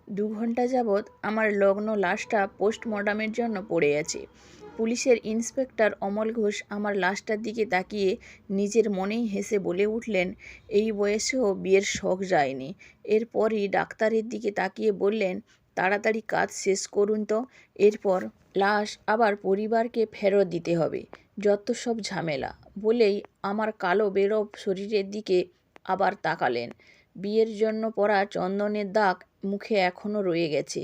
2 ঘন্টা যাবৎ আমার লগ্ন লাশটা পোস্টমর্টমের জন্য পড়ে আছে। পুলিশের ইন্সপেক্টর অমল ঘোষ আমার লাশটার দিকে তাকিয়ে নিজের মনেই হেসে বলে উঠলেন, এই বয়সেও বিয়ের শখ যায়নি। এরপরই ডাক্তারের দিকে তাকিয়ে বললেন, তাড়াতাড়ি কাজ শেষ করুন তো, এরপর লাশ আবার পরিবারকে ফেরত দিতে হবে। যত সব ঝামেলা। বলেই আমার কালো বেরব শরীরের দিকে আবার তাকালেন। বিয়ের জন্য পরা চন্দনের দাগ মুখে এখনো রয়ে গেছে।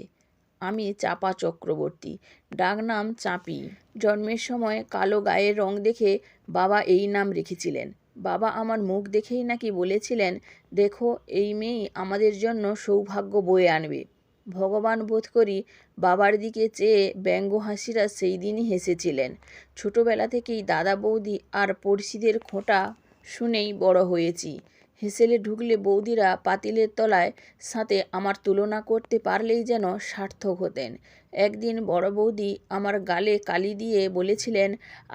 আমি চাপা চক্রবর্তী, ডাকনাম চাঁপি। জন্মের সময় কালো গায়ের রং দেখে বাবা এই নাম রেখেছিলেন। বাবা আমার মুখ দেখেই নাকি বলেছিলেন, দেখো এই মেয়েই আমাদের জন্য সৌভাগ্য বয়ে আনবে। ভগবান বোধ করি বাবার দিকে চেয়ে ব্যঙ্গ হাসিরা সেই দিনই হেসেছিলেন। ছোটবেলা থেকেই দাদা বৌদি আর পড়শিদের খোঁটা শুনেই বড় হয়েছি। হেসেলে ঢুকলে বৌদিরা পাতিলের তলায় সাথে আমার তুলনা করতে পারলেই যেন সার্থক হতেন। একদিন বড় বৌদি আমার গালে কালি দিয়ে বলেছিলেন,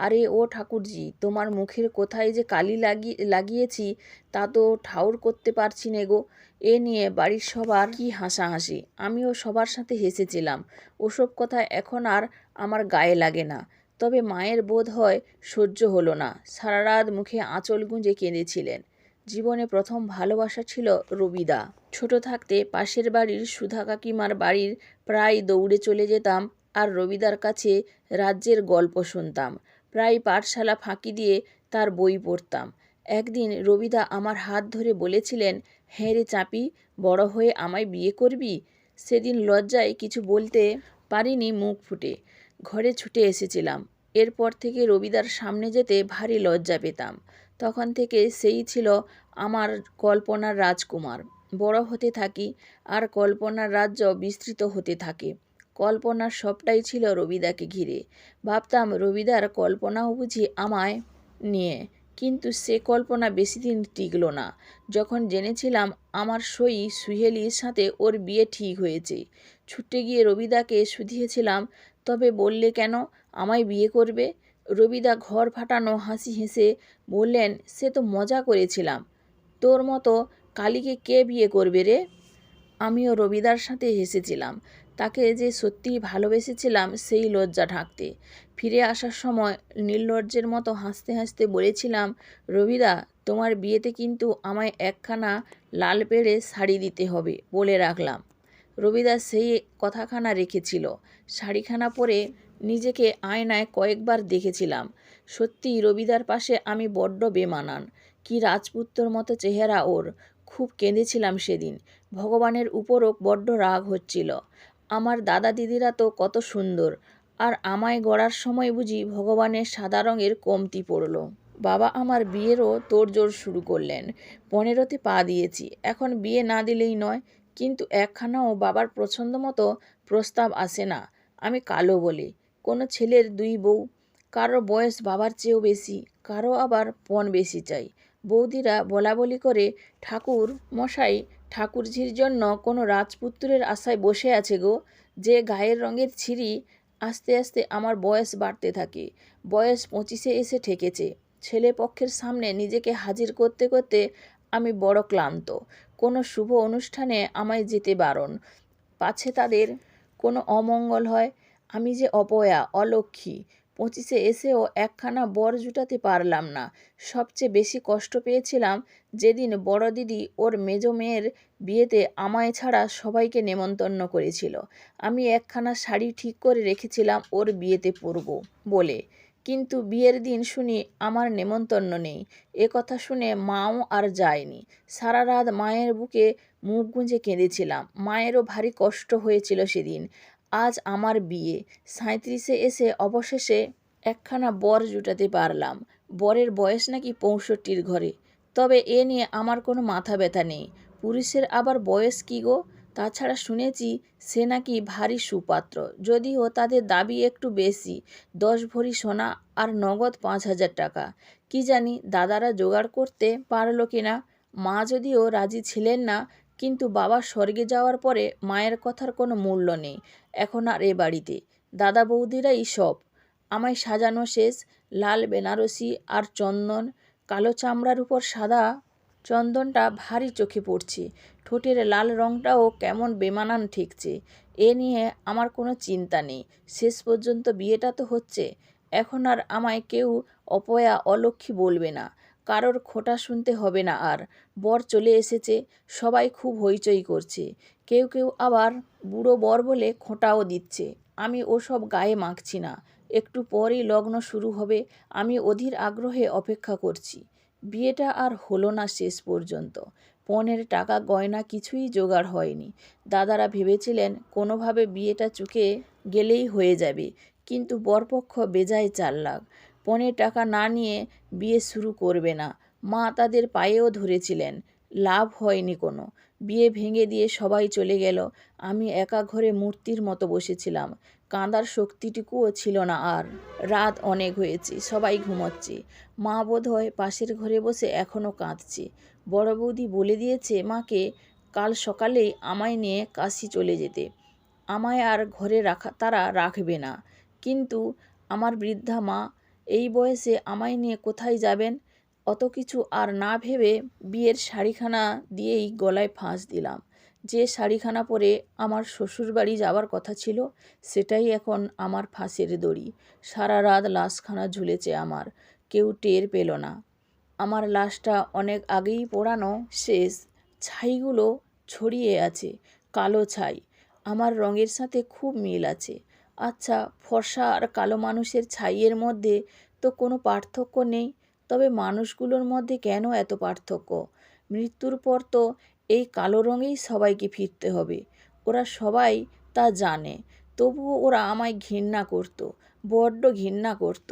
আরে ও ঠাকুরজি, তোমার মুখের কোথায় যে কালি লাগিয়েছি তা তো ঠাউর করতে পারছি নে গো। এ নিয়ে বাড়ির সবার কি হাসাহাসি। আমিও সবার সাথে হেসেছিলাম। ওসব কথা এখন আর আমার গায়ে লাগে না। তবে মায়ের বোধ হয় সহ্য হলো না। সারা রাত মুখে আঁচল গুঁজে কেঁদেছিলেন। জীবনে প্রথম ভালোবাসা ছিল রবিদা। ছোট থাকতে পাশের বাড়ির সুধা কাকিমার বাড়ির প্রায় দৌড়ে চলে যেতাম আর রবিদার কাছে রাজ্যের গল্প শুনতাম। প্রায় পাঠশালা ফাঁকি দিয়ে তার বই পড়তাম। একদিন রবিদা আমার হাত ধরে বলেছিলেন, হ্যাঁ রে চাঁপি, বড় হয়ে আমায় বিয়ে করবি? সেদিন লজ্জায় কিছু বলতে পারিনি মুখ ফুটে। ঘরে ছুটে এসেছিলাম। এরপর থেকে রবিদার সামনে যেতে ভারী লজ্জা পেতাম। তখন থেকে সেই ছিল আমার কল্পনার রাজকুমার। বড় হতে থাকি আর কল্পনার রাজ্য বিস্তৃত হতে থাকে। কল্পনার সবটাই ছিল রবিদাকে ঘিরে। ভাবতাম রবিদার কল্পনাও বুঝি আমায় নিয়ে। কিন্তু সে কল্পনা বেশি দিন টিকল না। যখন জেনেছিলাম আমার সই সুহেলির সাথে ওর বিয়ে ঠিক হয়েছে, ছুটে গিয়ে রবিদাকে শুধিয়েছিলাম, তবে বললে কেন আমায় বিয়ে করবে? রবিদা ঘর ফাটানো হাসি হেসে বললেন, সে তো মজা করেছিলাম। তোর মতো কালীকে কে বিয়ে করবে রে? আমিও রবিদার সাথে হেসেছিলাম। তাকে যে সত্যিই ভালোবেসেছিলাম সেই লজ্জা ঢাকতে। ফিরে আসার সময় নির্লজ্জের মতো হাসতে হাসতে বলেছিলাম, রবিদা, তোমার বিয়েতে কিন্তু আমায় একখানা লাল পেড়ে শাড়ি দিতে হবে, বলে রাখলাম। রবিদা সেই কথাখানা রেখেছিল। শাড়িখানা পরে নিজেকে আয়নায় কয়েকবার দেখেছিলাম। সত্যিই রবিদার পাশে আমি বড্ড বেমানান। কি রাজপুত্রর মতো চেহারা ওর। খুব কেঁদেছিলাম সেদিন। ভগবানের উপরও বড্ড রাগ হচ্ছিল। আমার দাদা দিদিরা তো কত সুন্দর, আর আমায় গড়ার সময় বুঝি ভগবানের সাদা রঙের কমতি পড়ল। বাবা আমার বিয়েরও তোড়জোড় শুরু করলেন। 15তে পা দিয়েছি। এখন বিয়ে না দিলেই নয়। কিন্তু একখানাও বাবার পছন্দ মতো প্রস্তাব আসে না। আমি কালো বলে। কোনো ছেলের 2 বউ। কারো বয়স বাবার চেয়েও বেশি, কারো আবার পণ বেশি চাই। বৌদিরা বলাবলি করে, ঠাকুর মশাই ঠাকুরঝির জন্য কোনো রাজপুত্রের আশায় বসে আছে গো। যে গায়ের রঙের ছিরি। আস্তে আস্তে আমার বয়স বাড়তে থাকে। বয়স 25-এ এসে ঠেকেছে। ছেলে পক্ষের সামনে নিজেকে হাজির করতে করতে আমি বড় ক্লান্ত। কোনো শুভ অনুষ্ঠানে আমায় যেতে বারণ। পাছে তাদের কোনো অমঙ্গল হয়। আমি যে অপয়া, অলক্ষ্মী। 25-এ এসেও একখানা বর জুটাতে পারলাম না। সবচেয়ে বেশি কষ্ট পেয়েছিলাম যেদিন বড় দিদি ওর মেজো মেয়ের বিয়েতে আমায় ছাড়া সবাইকে নেমন্তন্ন করেছিল। আমি একখানা শাড়ি ঠিক করে রেখেছিলাম ওর বিয়েতে পরব বলে। কিন্তু বিয়ের দিন শুনি আমার নেমন্তন্ন নেই। এ কথা শুনে মাও আর যায়নি। সারা রাত মায়ের বুকে মুখ গুঁজে কেঁদেছিলাম। মায়েরও ভারী কষ্ট হয়েছিল সেদিন। আজ আমার বিয়ে। 37-এ এসে অবশেষে একখানা বর জুটাতে পারলাম। বরের বয়স নাকি 65-র ঘরে। তবে এ নিয়ে আমার কোনো মাথা ব্যথা নেই। পুরুষের আবার বয়স কী গো? তাছাড়া শুনেছি সে নাকি ভারী সুপাত্র। যদিও তাদের দাবি একটু বেশি, 10 ভরি সোনা আর নগদ 5,000 টাকা। কি জানি দাদারা জোগাড় করতে পারল কিনা। মা যদিও রাজি ছিলেন না, কিন্তু বাবা স্বর্গে যাওয়ার পরে মায়ের কথার কোনো মূল্য নেই এখন আর এ বাড়িতে। দাদা বৌদিরাই সব। আমায় সাজানো শেষ। লাল বেনারসি আর চন্দন, কালো চামড়ার উপর সাদা চন্দনটা ভারী চোখে পড়ছে। ঠোঁটের লাল রঙটাও কেমন বেমানান ঠেকছে। এ নিয়ে আমার কোনো চিন্তা নেই, শেষ পর্যন্ত বিয়েটা তো হচ্ছে। এখন আর আমায় কেউ অপয়া অলক্ষ্মী বলবে না, কারোর খোঁটা শুনতে হবে না আর। বর চলে এসেছে, সবাই খুব হইচই করছে, কেউ কেউ আবার বুড়ো বর বলে খোঁটাও দিচ্ছে। আমি ওসব গায়ে মাখছি না, একটু পরই লগ্ন শুরু হবে, আমি অধীর আগ্রহে অপেক্ষা করছি। বিয়েটা আর হলো না শেষ পর্যন্ত। পণের টাকা গয়না কিছুই জোগাড় হয়নি। দাদারা ভেবেছিলেন কোনোভাবে বিয়েটা চুকে গেলেই হয়ে যাবে, কিন্তু বরপক্ষ বেজায় চাল্লাক, পণের টাকা না নিয়ে বিয়ে শুরু করবে না। মা তাদের পায়েও ধরেছিলেন, লাভ হয়নি কোনো। বিয়ে ভেঙে দিয়ে সবাই চলে গেল, আমি একা ঘরে মূর্তির মতো বসেছিলাম, কাঁদার শক্তিটুকুও ছিল না আর। রাত অনেক হয়েছে, সবাই ঘুমোচ্ছে। মা বোধহয় পাশের ঘরে বসে এখনও কাঁদছে। বড় বৌদি বলে দিয়েছে মাকে কাল সকালেই আমায় নিয়ে কাশি চলে যেতে, আমায় আর ঘরে তারা রাখবে না। কিন্তু আমার বৃদ্ধা মা এই বয়সে আমায় নিয়ে কোথায় যাবেন? অত কিছু আর না ভেবে বিয়ের শাড়িখানা দিয়েই গলায় ফাঁস দিলাম। যে শাড়িখানা পরে আমার শ্বশুরবাড়ি যাওয়ার কথা ছিল, সেটাই এখন আমার ফাঁসের দড়ি। সারা রাত লাশখানা ঝুলেছে আমার, কেউ টের পেল না। আমার লাশটা অনেক আগেই পোড়ানো শেষ, ছাইগুলো ছড়িয়ে আছে, কালো ছাই। আমার রঙের সাথে খুব মিল আছে। আচ্ছা, ফর্সা আর কালো মানুষের ছাইয়ের মধ্যে তো কোনো পার্থক্য নেই, তবে মানুষগুলোর মধ্যে কেন এত পার্থক্য? মৃত্যুর পর তো এই কালো রঙেই সবাইকে ফিরতে হবে, ওরা সবাই তা জানে, তবুও ওরা আমায় ঘৃণা করত, বড্ড ঘৃণা করত।